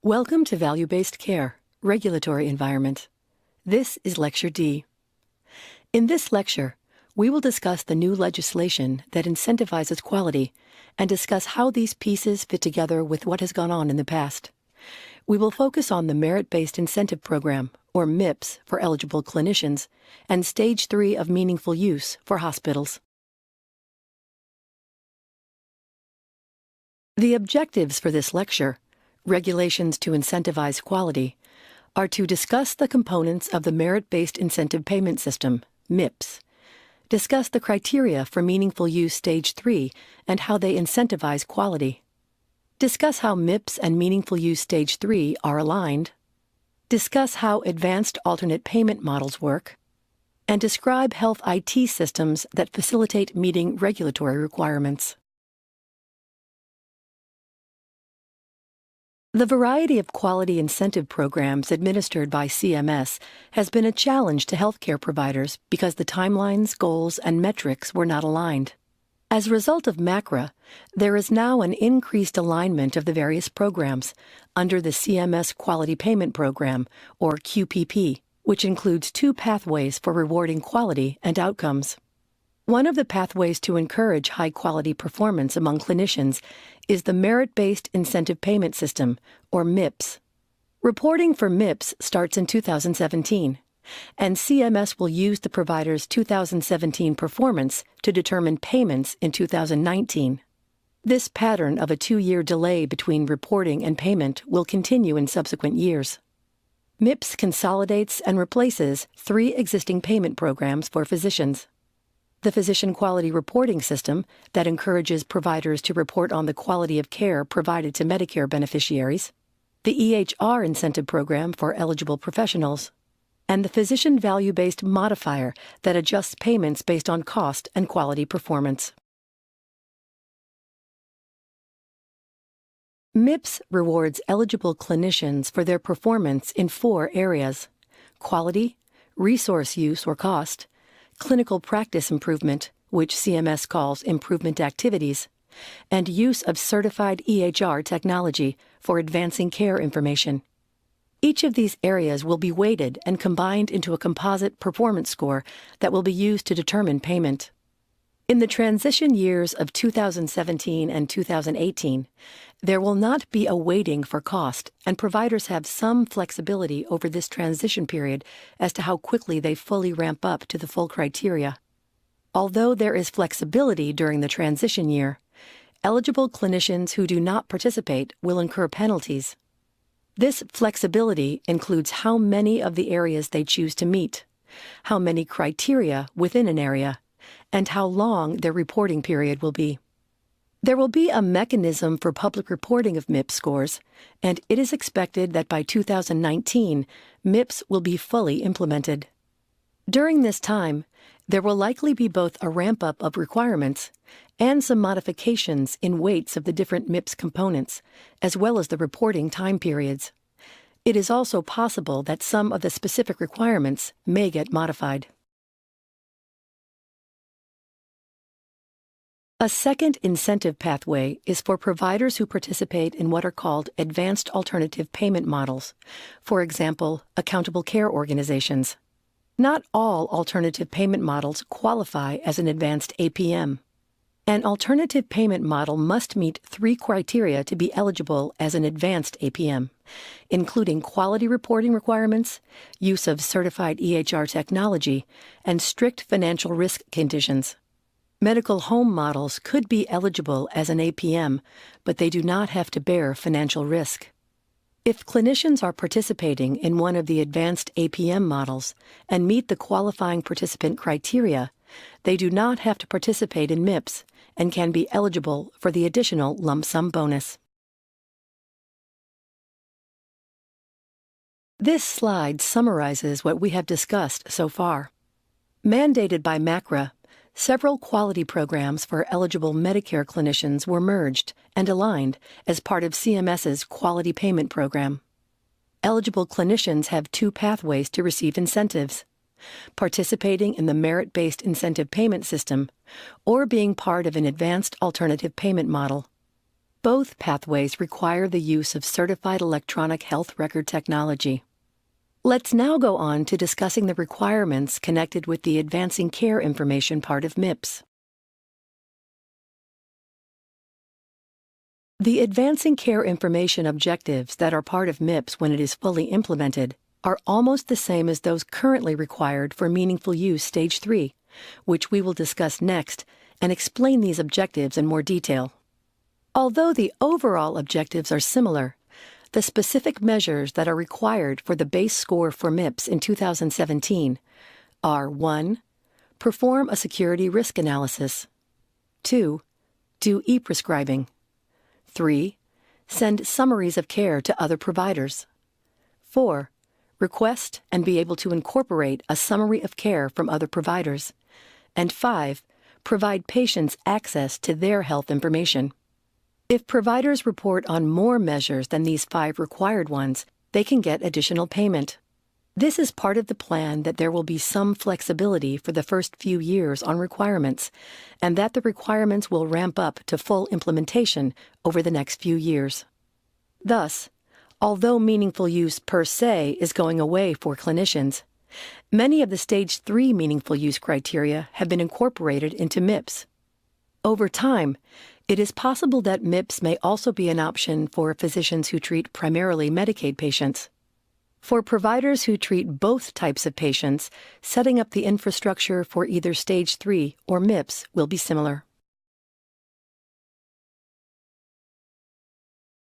Welcome to Value-Based Care, Regulatory Environment. This is Lecture D. In this lecture, we will discuss the new legislation that incentivizes quality and discuss how these pieces fit together with what has gone on in the past. We will focus on the Merit-Based Incentive Program, or MIPS, for eligible clinicians, and Stage 3 of Meaningful Use for hospitals. The objectives for this lecture, Regulations to Incentivize Quality, are to discuss the components of the Merit-Based Incentive Payment System, MIPS, discuss the criteria for Meaningful Use Stage 3 and how they incentivize quality, discuss how MIPS and Meaningful Use Stage 3 are aligned, discuss how advanced alternate payment models work, and describe health IT systems that facilitate meeting regulatory requirements. The variety of quality incentive programs administered by CMS has been a challenge to healthcare providers because the timelines, goals, and metrics were not aligned. As a result of MACRA, there is now an increased alignment of the various programs under the CMS Quality Payment Program, or QPP, which includes two pathways for rewarding quality and outcomes. One of the pathways to encourage high-quality performance among clinicians is the Merit-Based Incentive Payment System, or MIPS. Reporting for MIPS starts in 2017, and CMS will use the provider's 2017 performance to determine payments in 2019. This pattern of a 2-year delay between reporting and payment will continue in subsequent years. MIPS consolidates and replaces 3 existing payment programs for physicians: the Physician Quality Reporting System that encourages providers to report on the quality of care provided to Medicare beneficiaries, the EHR Incentive Program for eligible professionals, and the Physician Value-Based Modifier that adjusts payments based on cost and quality performance. MIPS rewards eligible clinicians for their performance in 4 areas: quality, resource use or cost, clinical practice improvement, which CMS calls improvement activities, and use of certified EHR technology for advancing care information. Each of these areas will be weighted and combined into a composite performance score that will be used to determine payment. In the transition years of 2017 and 2018, there will not be a weighting for cost, and providers have some flexibility over this transition period as to how quickly they fully ramp up to the full criteria. Although there is flexibility during the transition year, eligible clinicians who do not participate will incur penalties. This flexibility includes how many of the areas they choose to meet, how many criteria within an area, and how long their reporting period will be. There will be a mechanism for public reporting of MIPS scores, and it is expected that by 2019, MIPS will be fully implemented. During this time, there will likely be both a ramp-up of requirements and some modifications in weights of the different MIPS components, as well as the reporting time periods. It is also possible that some of the specific requirements may get modified. A second incentive pathway is for providers who participate in what are called advanced alternative payment models, for example, accountable care organizations. Not all alternative payment models qualify as an advanced APM. An alternative payment model must meet 3 criteria to be eligible as an advanced APM, including quality reporting requirements, use of certified EHR technology, and strict financial risk conditions. Medical home models could be eligible as an APM, but they do not have to bear financial risk. If clinicians are participating in one of the advanced APM models and meet the qualifying participant criteria, they do not have to participate in MIPS and can be eligible for the additional lump sum bonus. This slide summarizes what we have discussed so far. Mandated by MACRA, several quality programs for eligible Medicare clinicians were merged and aligned as part of CMS's Quality Payment Program. Eligible clinicians have 2 pathways to receive incentives: participating in the Merit-Based Incentive Payment System or being part of an advanced alternative payment model. Both pathways require the use of certified electronic health record technology. Let's now go on to discussing the requirements connected with the advancing care information part of MIPS. The advancing care information objectives that are part of MIPS when it is fully implemented are almost the same as those currently required for meaningful use Stage 3, which we will discuss next and explain these objectives in more detail. Although the overall objectives are similar, the specific measures that are required for the base score for MIPS in 2017 are 1. Perform a security risk analysis. 2. Do e-prescribing. 3. Send summaries of care to other providers. 4. Request and be able to incorporate a summary of care from other providers. And 5. Provide patients access to their health information. If providers report on more measures than these 5 required ones, they can get additional payment. This is part of the plan that there will be some flexibility for the first few years on requirements, and that the requirements will ramp up to full implementation over the next few years. Thus, although meaningful use per se is going away for clinicians, many of the Stage 3 meaningful use criteria have been incorporated into MIPS. Over time, it is possible that MIPS may also be an option for physicians who treat primarily Medicaid patients. For providers who treat both types of patients, setting up the infrastructure for either Stage 3 or MIPS will be similar.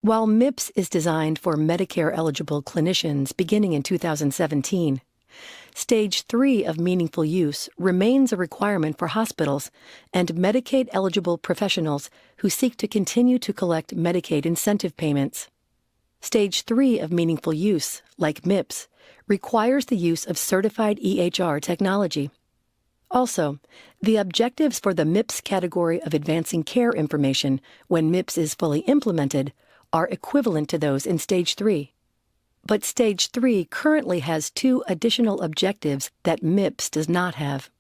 While MIPS is designed for Medicare-eligible clinicians beginning in 2017, Stage 3 of meaningful use remains a requirement for hospitals and Medicaid-eligible professionals who seek to continue to collect Medicaid incentive payments. Stage 3 of meaningful use, like MIPS, requires the use of certified EHR technology. Also, the objectives for the MIPS category of advancing care information when MIPS is fully implemented are equivalent to those in Stage 3. But Stage 3 currently has 2 additional objectives that MIPS does not have.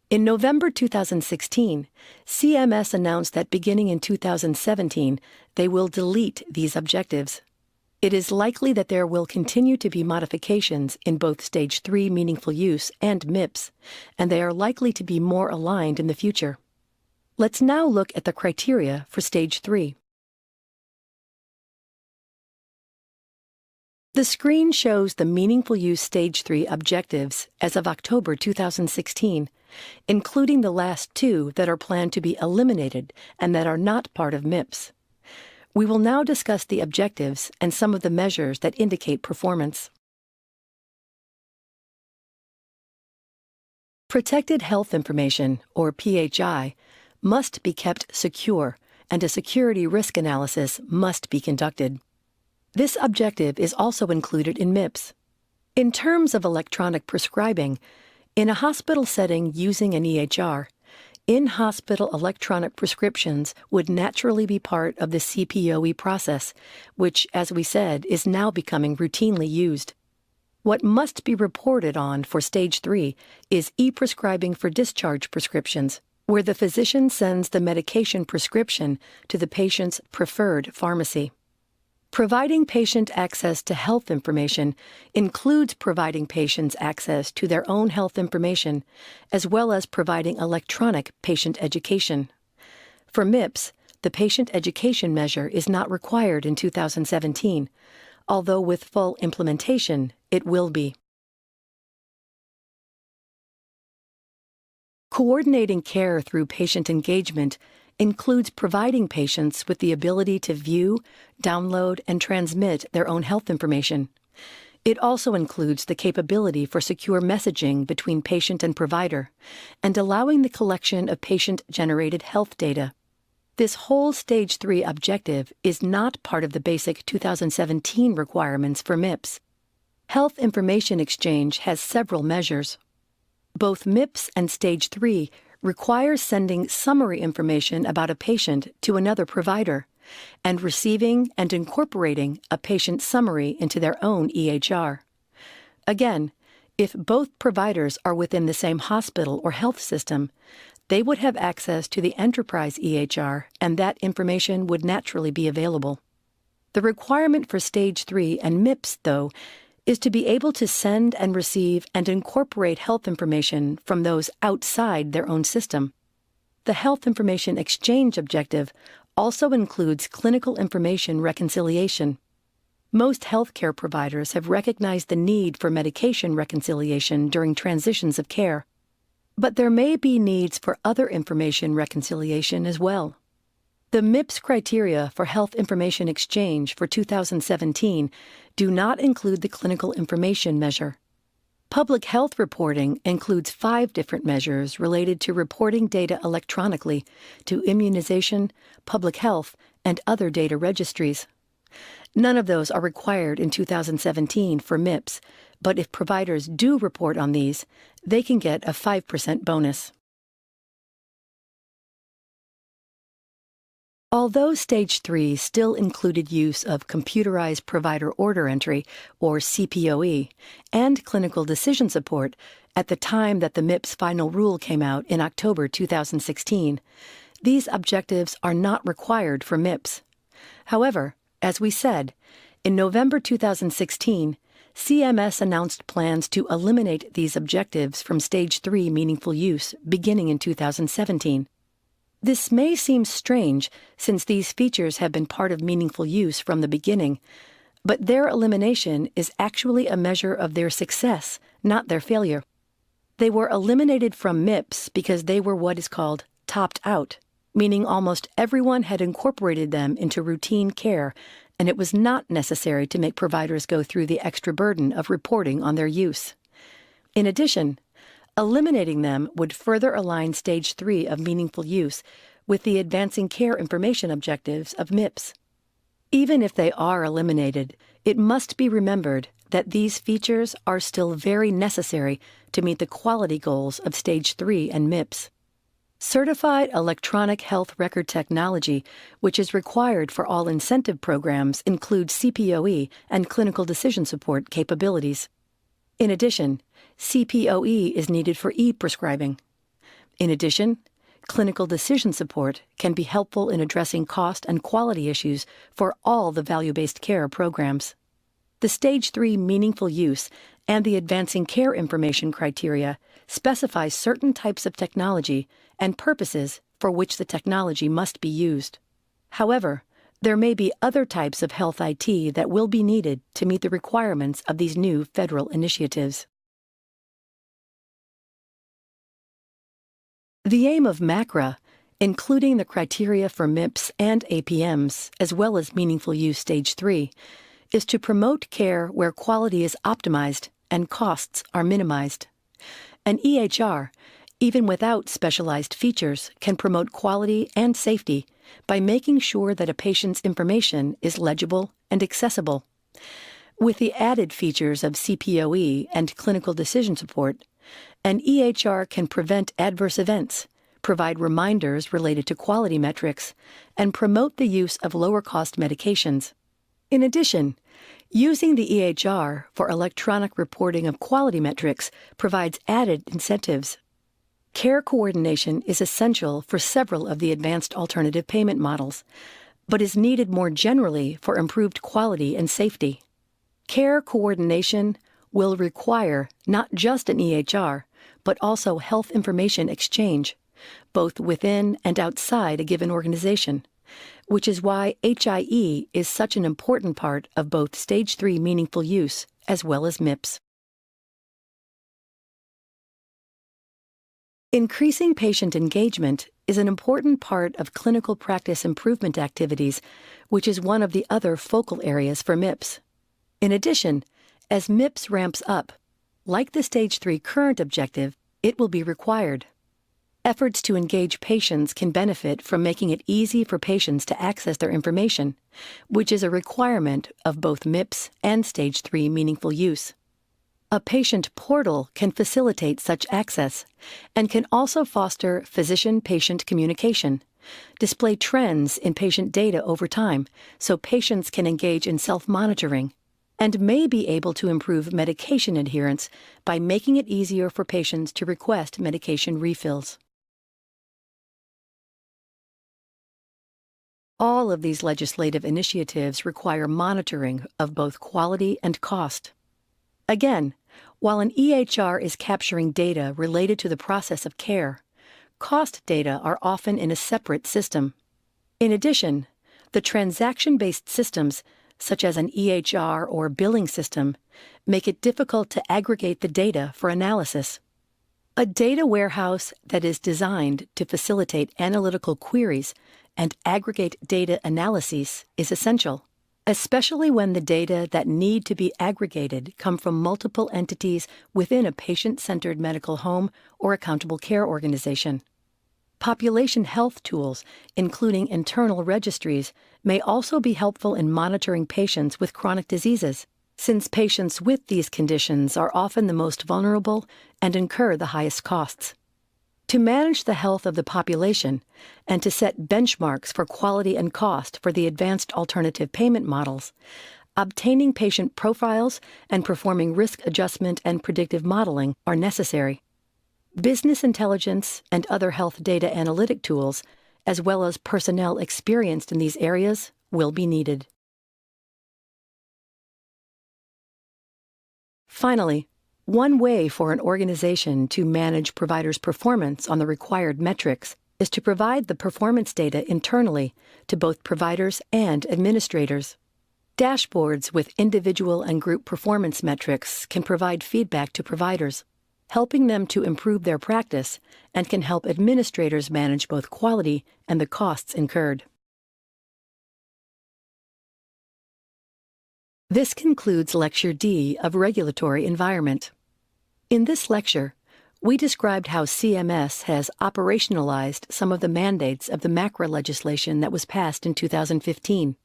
In November 2016, CMS announced that beginning in 2017, they will delete these objectives. It is likely that there will continue to be modifications in both Stage 3 meaningful use and MIPS, and they are likely to be more aligned in the future. Let's now look at the criteria for Stage 3. The screen shows the meaningful use Stage 3 objectives as of October 2016, including the last 2 that are planned to be eliminated and that are not part of MIPS. We will now discuss the objectives and some of the measures that indicate performance. Protected health information, or PHI, must be kept secure, and a security risk analysis must be conducted. This objective is also included in MIPS. In terms of electronic prescribing, in a hospital setting using an EHR, in-hospital electronic prescriptions would naturally be part of the CPOE process, which, as we said, is now becoming routinely used. What must be reported on for Stage 3 is e-prescribing for discharge prescriptions, where the physician sends the medication prescription to the patient's preferred pharmacy. Providing patient access to health information includes providing patients access to their own health information, as well as providing electronic patient education. For MIPS, the patient education measure is not required in 2017, although with full implementation, it will be. Coordinating care through patient engagement includes providing patients with the ability to view, download, and transmit their own health information. It also includes the capability for secure messaging between patient and provider, and allowing the collection of patient-generated health data. This whole Stage 3 objective is not part of the basic 2017 requirements for MIPS. Health information exchange has several measures. Both MIPS and Stage 3 requires sending summary information about a patient to another provider and receiving and incorporating a patient summary into their own EHR. Again, if both providers are within the same hospital or health system, they would have access to the enterprise EHR, and that information would naturally be available. The requirement for Stage 3 and MIPS, though, is to be able to send and receive and incorporate health information from those outside their own system. The Health Information Exchange objective also includes clinical information reconciliation. Most healthcare providers have recognized the need for medication reconciliation during transitions of care. But there may be needs for other information reconciliation as well. The MIPS criteria for Health Information Exchange for 2017 do not include the clinical information measure. Public health reporting includes 5 different measures related to reporting data electronically to immunization, public health, and other data registries. None of those are required in 2017 for MIPS, but if providers do report on these, they can get a 5% bonus. Although Stage 3 still included use of computerized provider order entry, or CPOE, and clinical decision support at the time that the MIPS final rule came out in October 2016, these objectives are not required for MIPS. However, as we said, in November 2016, CMS announced plans to eliminate these objectives from Stage 3 meaningful use beginning in 2017. This may seem strange since these features have been part of meaningful use from the beginning, but their elimination is actually a measure of their success, not their failure. They were eliminated from MIPS because they were what is called topped out, meaning almost everyone had incorporated them into routine care, and it was not necessary to make providers go through the extra burden of reporting on their use. In addition, eliminating them would further align Stage 3 of meaningful use with the advancing care information objectives of MIPS. Even if they are eliminated, it must be remembered that these features are still very necessary to meet the quality goals of Stage 3 and MIPS. Certified electronic health record technology, which is required for all incentive programs, includes CPOE and clinical decision support capabilities. In addition, CPOE is needed for e-prescribing. In addition, clinical decision support can be helpful in addressing cost and quality issues for all the value-based care programs. The Stage 3 meaningful use and the advancing care information criteria specify certain types of technology and purposes for which the technology must be used. However, there may be other types of health IT that will be needed to meet the requirements of these new federal initiatives. The aim of MACRA, including the criteria for MIPS and APMs, as well as meaningful use Stage 3, is to promote care where quality is optimized and costs are minimized. An EHR, even without specialized features, can promote quality and safety by making sure that a patient's information is legible and accessible. With the added features of CPOE and clinical decision support, an EHR can prevent adverse events, provide reminders related to quality metrics, and promote the use of lower-cost medications. In addition, using the EHR for electronic reporting of quality metrics provides added incentives. Care coordination is essential for several of the advanced alternative payment models, but is needed more generally for improved quality and safety. Care coordination will require not just an EHR, but also health information exchange, both within and outside a given organization, which is why HIE is such an important part of both Stage 3 meaningful use as well as MIPS. Increasing patient engagement is an important part of clinical practice improvement activities, which is one of the other focal areas for MIPS. In addition, as MIPS ramps up, like the Stage 3 current objective, it will be required. Efforts to engage patients can benefit from making it easy for patients to access their information, which is a requirement of both MIPS and Stage 3 meaningful use. A patient portal can facilitate such access and can also foster physician-patient communication, display trends in patient data over time so patients can engage in self-monitoring, and may be able to improve medication adherence by making it easier for patients to request medication refills. All of these legislative initiatives require monitoring of both quality and cost. Again, while an EHR is capturing data related to the process of care, cost data are often in a separate system. In addition, the transaction-based systems, such as an EHR or billing system, make it difficult to aggregate the data for analysis. A data warehouse that is designed to facilitate analytical queries and aggregate data analyses is essential, especially when the data that need to be aggregated come from multiple entities within a patient-centered medical home or accountable care organization. Population health tools, including internal registries, may also be helpful in monitoring patients with chronic diseases, since patients with these conditions are often the most vulnerable and incur the highest costs. To manage the health of the population and to set benchmarks for quality and cost for the advanced alternative payment models, obtaining patient profiles and performing risk adjustment and predictive modeling are necessary. Business intelligence and other health data analytic tools, as well as personnel experienced in these areas, will be needed. Finally, one way for an organization to manage providers' performance on the required metrics is to provide the performance data internally to both providers and administrators. Dashboards with individual and group performance metrics can provide feedback to providers, helping them to improve their practice, and can help administrators manage both quality and the costs incurred. This concludes Lecture D of Regulatory Environment. In this lecture, we described how CMS has operationalized some of the mandates of the MACRA legislation that was passed in 2015.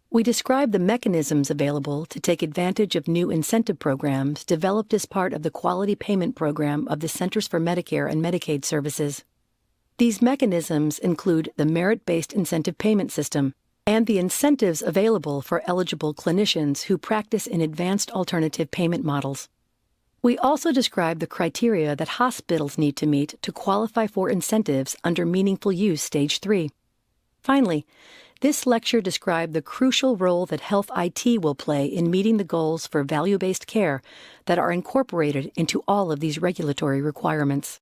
We described the mechanisms available to take advantage of new incentive programs developed as part of the Quality Payment Program of the Centers for Medicare and Medicaid Services. These mechanisms include the MeritBased incentive payment system and the incentives available for eligible clinicians who practice in advanced alternative payment models. We also described the criteria that hospitals need to meet to qualify for incentives under Meaningful Use Stage 3. Finally, this lecture described the crucial role that health IT will play in meeting the goals for value-based care that are incorporated into all of these regulatory requirements.